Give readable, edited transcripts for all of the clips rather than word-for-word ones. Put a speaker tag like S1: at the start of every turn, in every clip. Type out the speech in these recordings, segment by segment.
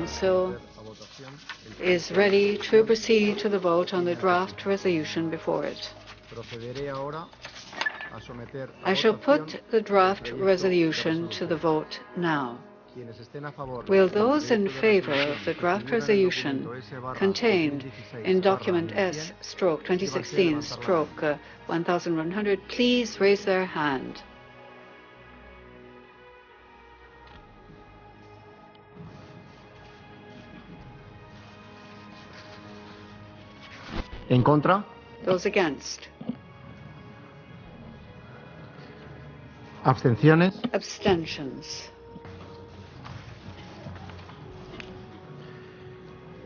S1: Council is ready to proceed to the vote on the draft resolution before it. I shall put the draft resolution to the vote now. Will those in favor of the draft resolution contained in document S/2016/1100 please raise their hand?
S2: En contra?
S1: Those against?
S2: Abstenciones?
S1: Abstentions?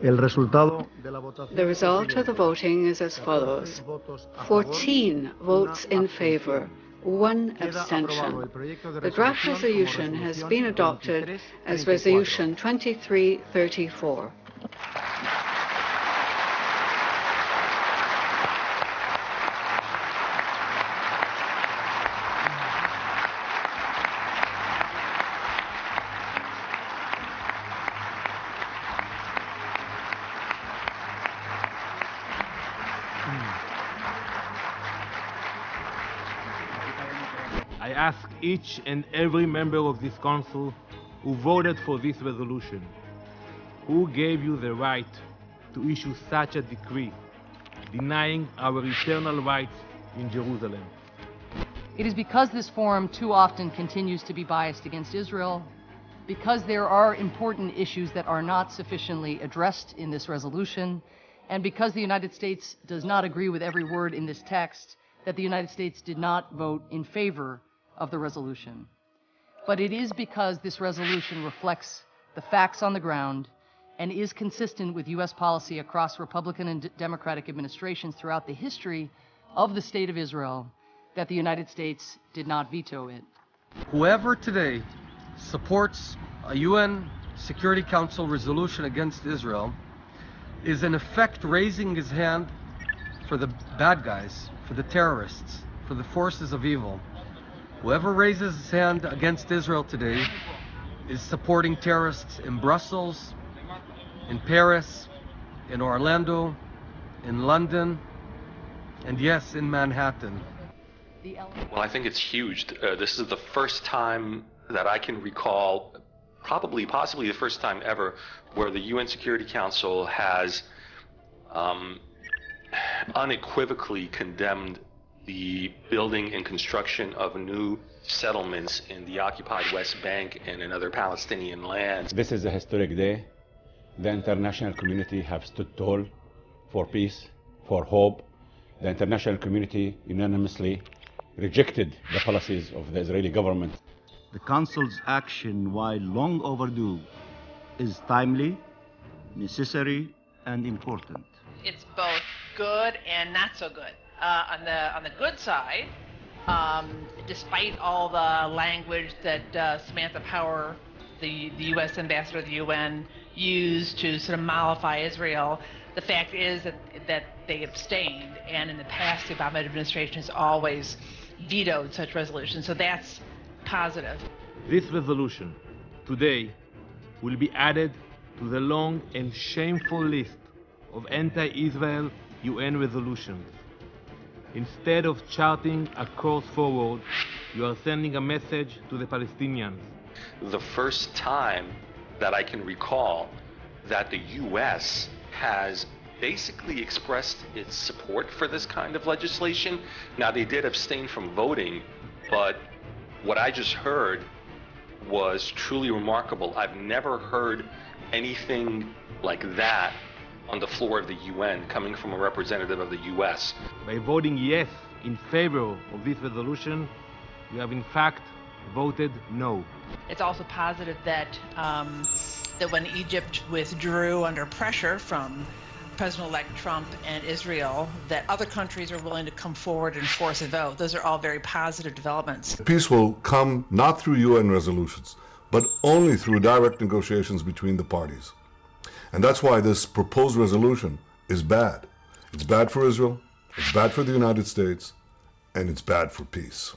S2: El resultado de la votación.
S1: The result of the voting is as follows: 14 votes in favor, 1 abstention. The draft resolution has been adopted as Resolution 2334.
S3: I ask each and every member of this council who voted for this resolution, who gave you the right to issue such a decree, denying our eternal rights in Jerusalem.
S4: It is because this forum too often continues to be biased against Israel, because there are important issues that are not sufficiently addressed in this resolution, and because the United States does not agree with every word in this text, that the United States did not vote in favor of the resolution. But it is because this resolution reflects the facts on the ground and is consistent with U.S. policy across Republican and Democratic administrations throughout the history of the State of Israel that the United States did not veto it.
S5: Whoever today supports a UN Security Council resolution against Israel is in effect raising his hand for the bad guys, for the terrorists, for the forces of evil. Whoever raises his hand against Israel today is supporting terrorists in Brussels, in Paris, in Orlando, in London, and yes, in Manhattan.
S6: Well, I think it's huge. This is the first time that I can recall, possibly the first time ever, where the UN Security Council has unequivocally condemned the building and construction of new settlements in the occupied West Bank and in other Palestinian lands.
S7: This is a historic day. The international community have stood tall for peace, for hope. The international community unanimously rejected the policies of the Israeli government.
S8: The Council's action, while long overdue, is timely, necessary, and important.
S9: It's both good and not so good. On the good side, despite all the language that Samantha Power, the U.S. ambassador to the UN, used to sort of mollify Israel, the fact is that they abstained, and in the past the Obama administration has always vetoed such resolutions, so that's positive.
S3: This resolution today will be added to the long and shameful list of anti-Israel UN resolutions. Instead of charting a course forward, you are sending a message to the Palestinians.
S6: The first time that I can recall that the U.S. has basically expressed its support for this kind of legislation. Now, they did abstain from voting, but what I just heard was truly remarkable. I've never heard anything like that on the floor of the UN coming from a representative of the U.S.
S3: By voting yes in favor of this resolution, you have in fact voted no.
S9: It's also positive that that when Egypt withdrew under pressure from President-elect Trump and Israel, that other countries are willing to come forward and force a vote. Those are all very positive developments.
S10: Peace will come not through UN resolutions, but only through direct negotiations between the parties. And that's why this proposed resolution is bad. It's bad for Israel, it's bad for the United States, and it's bad for peace.